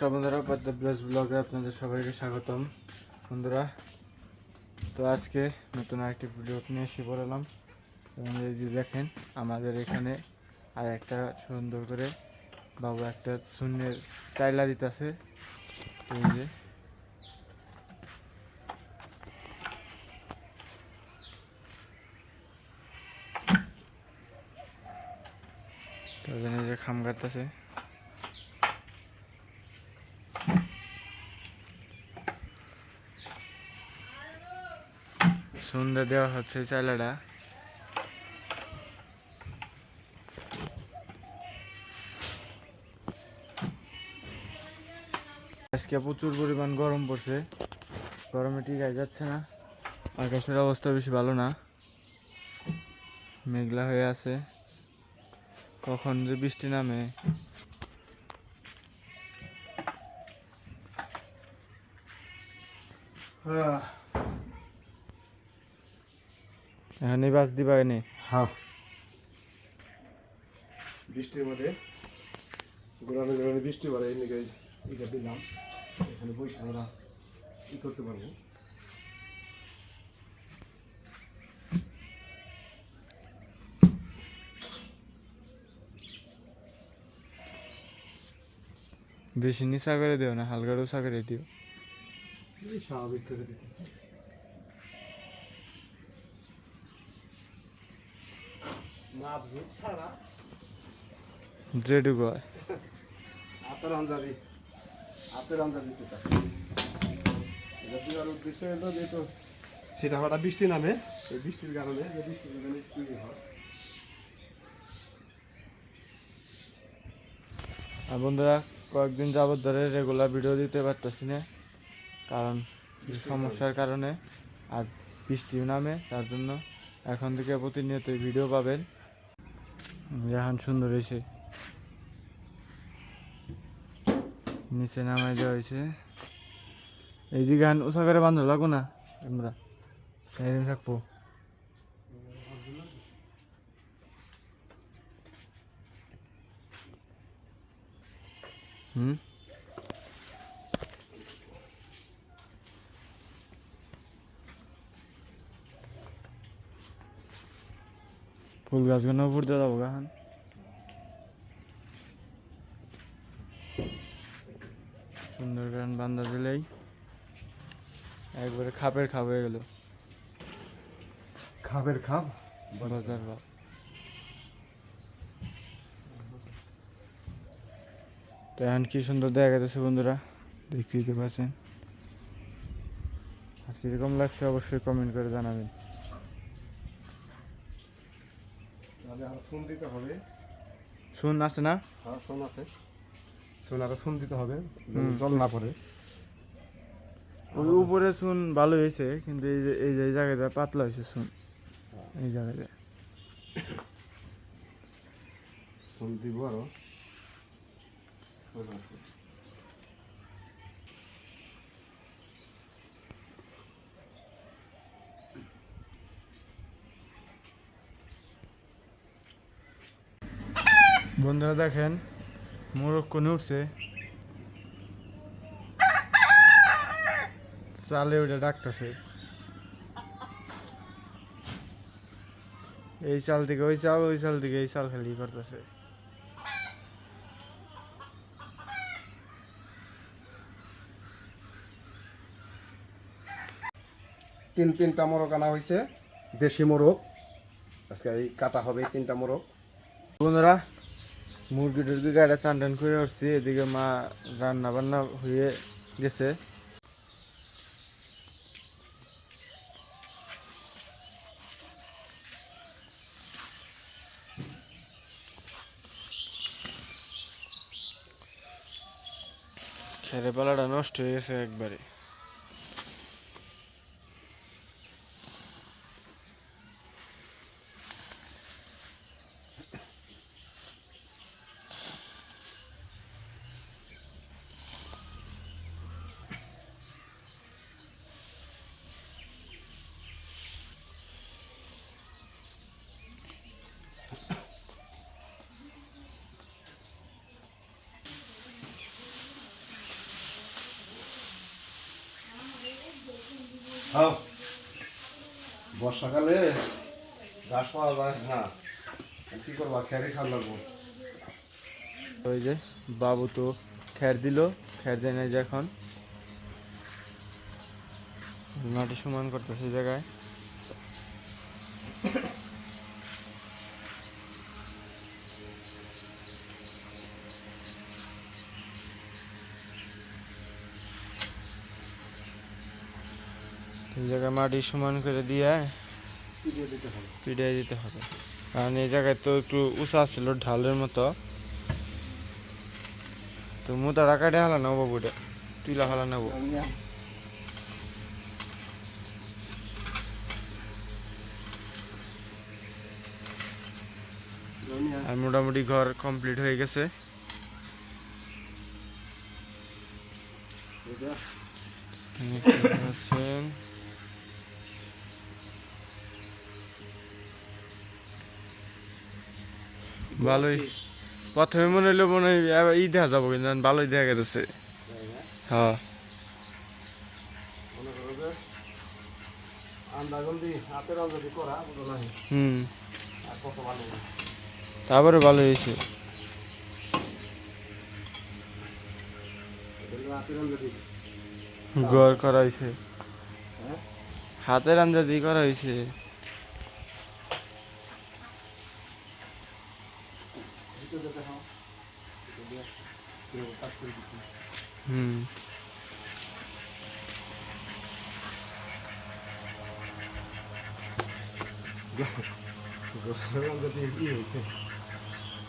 নমস্কার বন্ধুরা, পদ্মা প্লাস ব্লগে আপনাদের সবাইকে স্বাগতম। বন্ধুরা, তো আজকে নতুন আরেকটি ভিডিও নিয়ে এসে পড়লাম। এবং এই যে দেখেন, আমাদের এখানে আর একটা সুন্দর করে বাবু একটা শূন্যের চাইলা দিতেছে। এই যে তো এই যে খাম কাটতেছে। সুন্দর দেওয়া হচ্ছে চাইলাটা। আজকে প্রচুর পরিমাণ গরম পড়ছে, গরমে টিকাই যাচ্ছে না। আকাশের অবস্থা বেশি ভালো না, মেঘলা হয়ে আছে, কখন যে বৃষ্টি নামে। এখন এই বাস দিবা এনে। হ্যাঁ, বৃষ্টির মধ্যে গোড়ানো গোড়ানো বৃষ্টি পড়ে, এমনি এটা দিলাম, এখানে বসে আমরা ই করতে পারবো। বেশি নিচা করে দিও না, হালকা উঁচা করে দিও। স্বাভাবিক করে দিতে ছাড়া যেটুকু হয়। হাতের আঞ্জাদি দিতে চাই। এটা দেওয়ার উদ্দেশ্য হলো যেহেতু সেটা হঠাৎ বৃষ্টি নামে, এই বৃষ্টির কারণে যে বৃষ্টির কারণে তৈরি হয়। আর বন্ধুরা, কয়েকদিন যাবত ধরে রেগুলার ভিডিও দিতে পারতেছি না, কারণ সমস্যার কারণে। আর বৃষ্টিও নামে, তার জন্য এখন থেকে প্রতিনিয়তই ভিডিও পাবেন। এখন সুন্দর হয়েছে, নিচে নামাই দেওয়া হয়েছে। এই দিকে এখন উঁচা করে বান্ধব লাগবো না, আমরা এদিন থাকবো। ফুল গাছগুলো উপর দিয়ে যাবো এখন। সুন্দর করে বান্ধা দিলেই একবারে খাপের খাপ হয়ে গেল। খাপের খাপ বাজার ভাব। তো এখন কি সুন্দর দেখা যাচ্ছে বন্ধুরা, দেখতেই পাচ্ছেন। আর কিরকম লাগছে অবশ্যই কমেন্ট করে জানাবেন। তাহলে আর শুন দিতে হবে। শুন আছে না? হ্যাঁ, শুন আছে, শুন আরো শুন দিতে হবে, জল না পড়ে। ওই উপরে শুন ভালো হয়েছে, কিন্তু এই জায়গাটা পাতলা হয়েছে শুন, এই জায়গাটা। শুন দিব আরো। বন্ধুরা দেখেন, মোরগ কোনে উঠছে, চালে ওটা ডাকতেছে। এই চাল থেকে ওই চাল, ওই চাল থেকে এই চাল, খালি করতেছে। তিনটা মোরগ আনা হয়েছে, দেশি মোরগ। আজকে এই কাটা হবে 3টা মোরগ। বন্ধুরা, মুরগি টুরগি গাড়ি চান টান করে উঠছি, এদিকে মা রান্না বান্না হয়ে গেছে। খেরে পালাটা নষ্ট হয়ে গেছে একবারে। হ্যাঁ বর্ষাকালে ঘাস পাওয়া যায় না, কি করবা, খেয়ারই খাওয়া লাগবো। ওই যে বাবু তো খ্যার দিল, খ্যার দেয় না যে এখন মাটি সমান করতেছে এই জায়গায়। এই জায়গায় মাটি সমান করে দিয়ে পিটিয়ে দিতে হবে। পিডিয়ে দিতে হবে, কারণ এই জায়গায় তো একটু উঁচা ছিল ঢালের মতো, তো মোতাটা কাটে হালা নেবো বাবুটা, তুইলা হালা নেবো। আর মোটামুটি ঘর কমপ্লিট হয়ে গেছে। দেখতে পাচ্ছেন। ভালোই, প্রথমে মনে হইলো মনে হয় ই দেখা যাবো, কিন্তু ভালোই দেখা গেছে। হ্যাঁ মনে করো যে আন্দাজন্দি হাতের অঞ্জলি করা বুঝো নাই, হুম, আর কত ভালো তারপরে ভালো হয়েছে। হাতের অঞ্জলি। ঘর করা হয়েছে, হ্যাঁ হাতের আঞ্জা দিয়ে করা হয়েছে। হুম,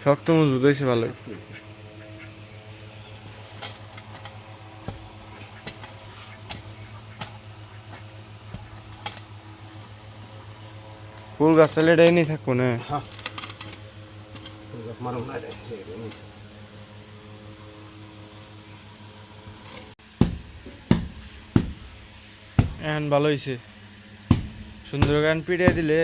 শক্ত মজবুত হয়েছে ভালো। ফুল গাছ তাহলে এটাই নিয়ে থাকবো না। এখন ভালো হয়েছে, সুন্দর গান পিটিয়ে দিলে।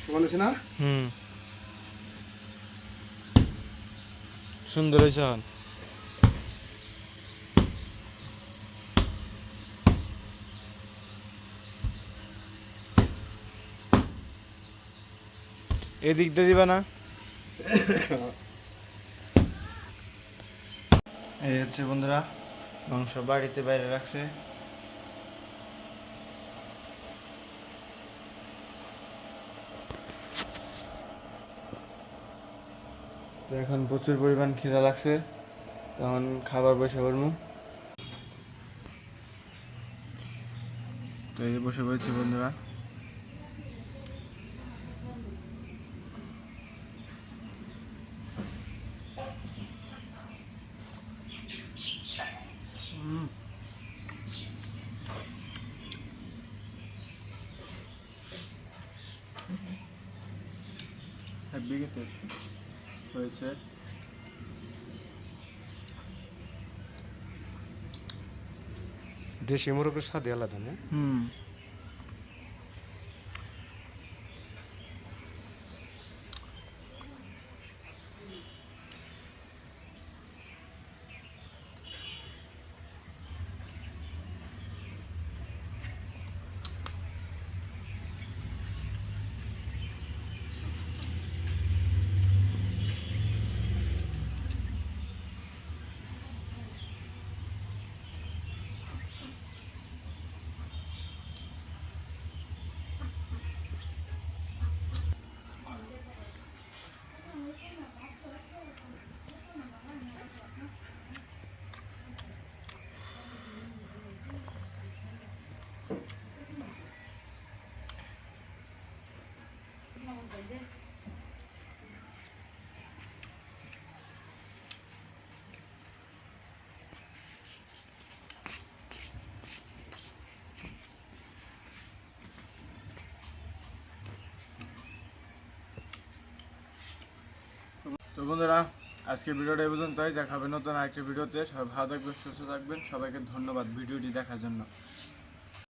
সমান হয়েছে না? হুম, সুন্দর হয়েছে এখন। এদিক দিয়ে দিবা না? এই হচ্ছে বন্ধুরা মাংস বাড়িতে বাইরে রাখছে। তো এখন প্রচুর পরিমাণ খিদা লাগছে, তখন খাবার বসে পড়বো। তো এই বসে পড়েছি বন্ধুরা। বিকেতে হয়েছে দেশি মোরগের স্বাদই আলাদা না? হুম, তো বন্ধুরা, আজকে ভিডিওটা এই পর্যন্তই। দেখা হবে নতুন আরেকটি ভিডিওতে। সবাই ভালো থাকবেন, সুস্থ থাকবেন। সবাইকে ধন্যবাদ ভিডিওটি দেখার জন্য।